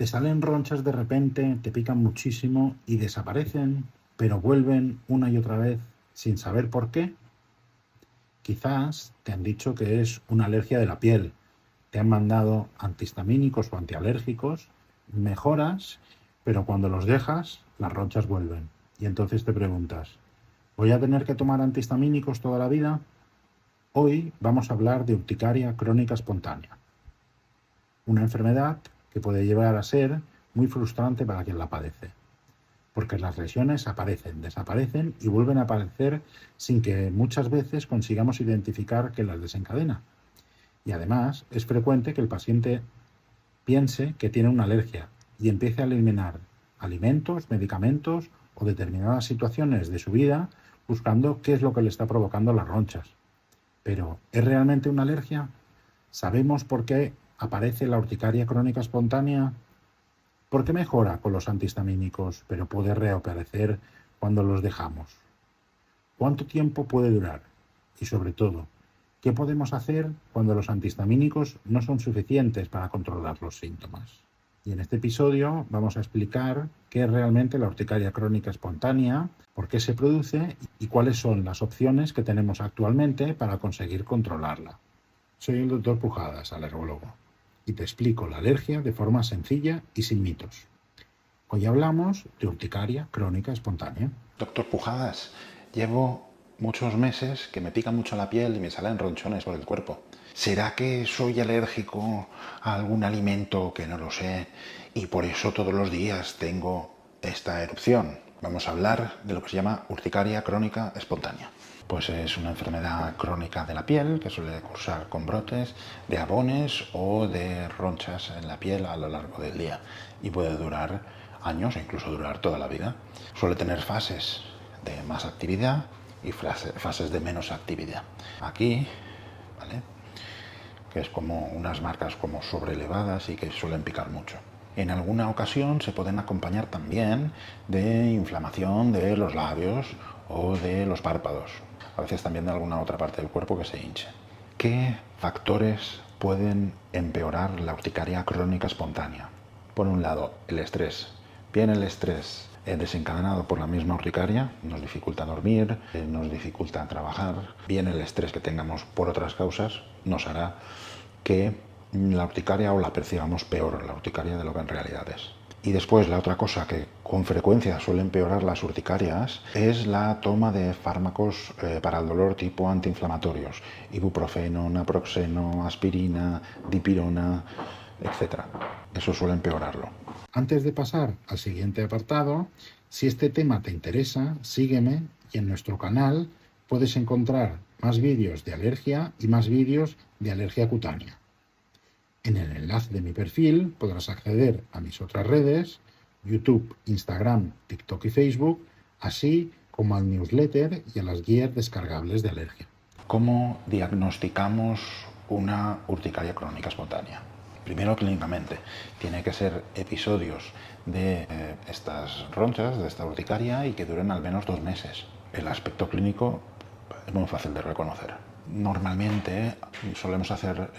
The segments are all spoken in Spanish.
Te salen ronchas de repente, te pican muchísimo y desaparecen, pero vuelven una y otra vez sin saber por qué. Quizás te han dicho que es una alergia de la piel, te han mandado antihistamínicos o antialérgicos, mejoras, pero cuando los dejas, las ronchas vuelven. Y entonces te preguntas, ¿voy a tener que tomar antihistamínicos toda la vida? Hoy vamos a hablar de urticaria crónica espontánea, una enfermedad que puede llegar a ser muy frustrante para quien la padece, porque las lesiones aparecen, desaparecen y vuelven a aparecer sin que muchas veces consigamos identificar qué las desencadena. Y además es frecuente que el paciente piense que tiene una alergia y empiece a eliminar alimentos, medicamentos o determinadas situaciones de su vida buscando qué es lo que le está provocando las ronchas. Pero, ¿es realmente una alergia? ¿Sabemos por qué aparece la urticaria crónica espontánea? ¿Por qué mejora con los antihistamínicos, pero puede reaparecer cuando los dejamos? ¿Cuánto tiempo puede durar? Y sobre todo, ¿qué podemos hacer cuando los antihistamínicos no son suficientes para controlar los síntomas? Y en este episodio vamos a explicar qué es realmente la urticaria crónica espontánea, por qué se produce y cuáles son las opciones que tenemos actualmente para conseguir controlarla. Soy el Dr. Pujadas, alergólogo, y te explico la alergia de forma sencilla y sin mitos. Hoy hablamos de urticaria crónica espontánea. Doctor Pujadas, llevo muchos meses que me pica mucho la piel y me salen ronchones por el cuerpo. ¿Será que soy alérgico a algún alimento que no lo sé y por eso todos los días tengo esta erupción? Vamos a hablar de lo que se llama urticaria crónica espontánea. Pues es una enfermedad crónica de la piel que suele cursar con brotes de abones o de ronchas en la piel a lo largo del día y puede durar años e incluso durar toda la vida. Suele tener fases de más actividad y fases de menos actividad. Aquí, ¿vale?, que es como unas marcas como sobrelevadas y que suelen picar mucho. En alguna ocasión se pueden acompañar también de inflamación de los labios o de los párpados. A veces también de alguna otra parte del cuerpo que se hinche. ¿Qué factores pueden empeorar la urticaria crónica espontánea? Por un lado, el estrés. Bien, el estrés desencadenado por la misma urticaria nos dificulta dormir, nos dificulta trabajar. Bien, el estrés que tengamos por otras causas nos hará que la urticaria o la percibamos peor, la urticaria, de lo que en realidad es. Y después, la otra cosa que con frecuencia suele empeorar las urticarias es la toma de fármacos para el dolor tipo antiinflamatorios, ibuprofeno, naproxeno, aspirina, dipirona, etc. Eso suele empeorarlo. Antes de pasar al siguiente apartado, si este tema te interesa, sígueme y en nuestro canal puedes encontrar más vídeos de alergia y más vídeos de alergia cutánea. En el enlace de mi perfil podrás acceder a mis otras redes, YouTube, Instagram, TikTok y Facebook, así como al newsletter y a las guías descargables de alergia. ¿Cómo diagnosticamos una urticaria crónica espontánea? Primero, clínicamente, tiene que ser episodios de estas ronchas, de esta urticaria, y que duren al menos 2 meses. El aspecto clínico es muy fácil de reconocer. Normalmente solemos hacer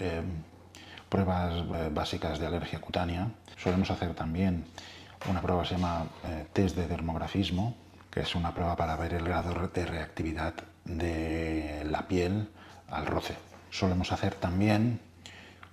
pruebas básicas de alergia cutánea. Solemos hacer también una prueba que se llama test de dermografismo, que es una prueba para ver el grado de reactividad de la piel al roce. Solemos hacer también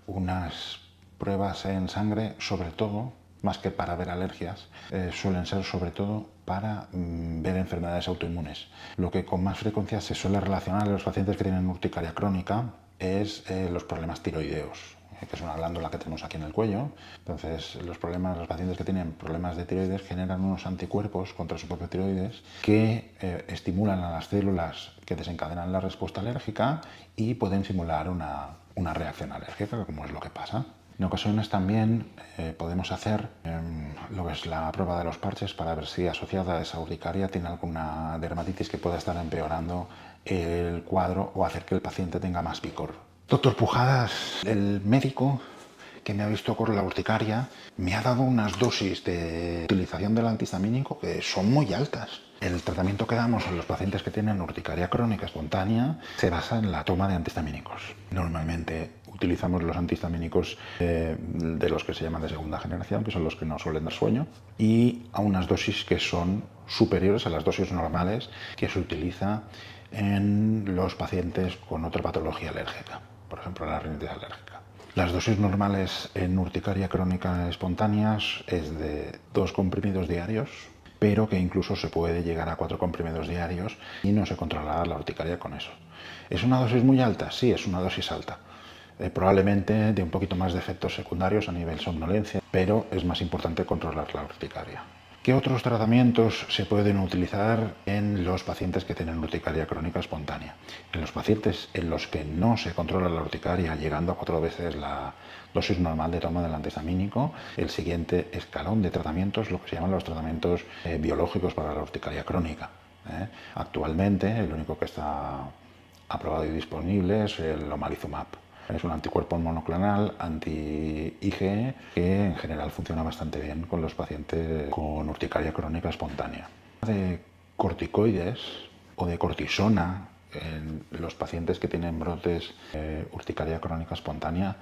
unas pruebas en sangre, sobre todo, más que para ver alergias, suelen ser sobre todo para ver enfermedades autoinmunes. Lo que con más frecuencia se suele relacionar en los pacientes que tienen urticaria crónica es los problemas tiroideos, que es una glándula que tenemos aquí en el cuello. Entonces, los pacientes que tienen problemas de tiroides generan unos anticuerpos contra su propio tiroides que estimulan a las células que desencadenan la respuesta alérgica y pueden simular una reacción alérgica, como es lo que pasa. En ocasiones también podemos hacer lo que es la prueba de los parches para ver si asociada a esa urticaria tiene alguna dermatitis que pueda estar empeorando el cuadro o hacer que el paciente tenga más picor. Doctor Pujadas, el médico que me ha visto con la urticaria me ha dado unas dosis de utilización del antihistamínico que son muy altas. El tratamiento que damos a los pacientes que tienen urticaria crónica espontánea se basa en la toma de antihistamínicos. Normalmente utilizamos los antihistamínicos de los que se llaman de segunda generación, que son los que no suelen dar sueño, y a unas dosis que son superiores a las dosis normales que se utiliza en los pacientes con otra patología alérgica, por ejemplo la rinitis alérgica. Las dosis normales en urticaria crónica espontánea es de 2 comprimidos diarios, pero que incluso se puede llegar a 4 comprimidos diarios y no se controlará la urticaria con eso. ¿Es una dosis muy alta? Sí, es una dosis alta. Probablemente de un poquito más de efectos secundarios a nivel somnolencia, pero es más importante controlar la urticaria. ¿Qué otros tratamientos se pueden utilizar en los pacientes que tienen urticaria crónica espontánea? En los pacientes en los que no se controla la urticaria, llegando a 4 veces la dosis normal de toma del antihistamínico, el siguiente escalón de tratamientos, lo que se llaman los tratamientos biológicos para la urticaria crónica. Actualmente, el único que está aprobado y disponible es el omalizumab. Es un anticuerpo monoclonal anti-IgE que en general funciona bastante bien con los pacientes con urticaria crónica espontánea. De corticoides o de cortisona en los pacientes que tienen brotes urticaria crónica espontánea,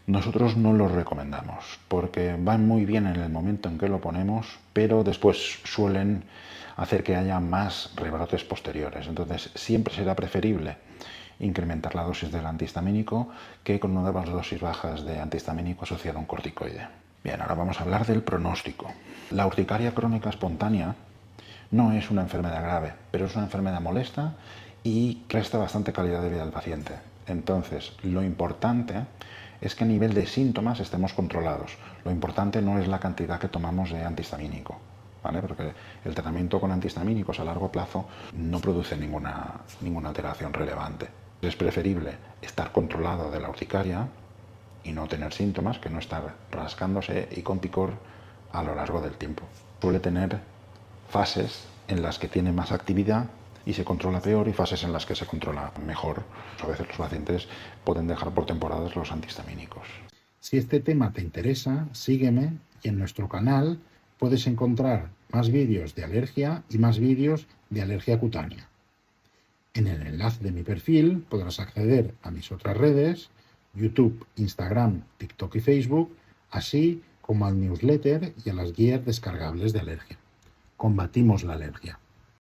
nosotros no los recomendamos porque van muy bien en el momento en que lo ponemos, pero después suelen hacer que haya más rebrotes posteriores. Entonces siempre será preferible incrementar la dosis del antihistamínico que con nuevas dosis bajas de antihistamínico asociado a un corticoide. Bien, ahora vamos a hablar del pronóstico. La urticaria crónica espontánea no es una enfermedad grave, pero es una enfermedad molesta y resta bastante calidad de vida al paciente. Entonces, lo importante es que a nivel de síntomas estemos controlados. Lo importante no es la cantidad que tomamos de antihistamínico, ¿vale? Porque el tratamiento con antihistamínicos a largo plazo no produce ninguna alteración relevante. Es preferible estar controlado de la urticaria y no tener síntomas que no estar rascándose y con picor a lo largo del tiempo. Suele tener fases en las que tiene más actividad y se controla peor y fases en las que se controla mejor. A veces los pacientes pueden dejar por temporadas los antihistamínicos. Si este tema te interesa, sígueme y en nuestro canal puedes encontrar más vídeos de alergia y más vídeos de alergia cutánea. En el enlace de mi perfil podrás acceder a mis otras redes, YouTube, Instagram, TikTok y Facebook, así como al newsletter y a las guías descargables de alergia. Combatimos la alergia.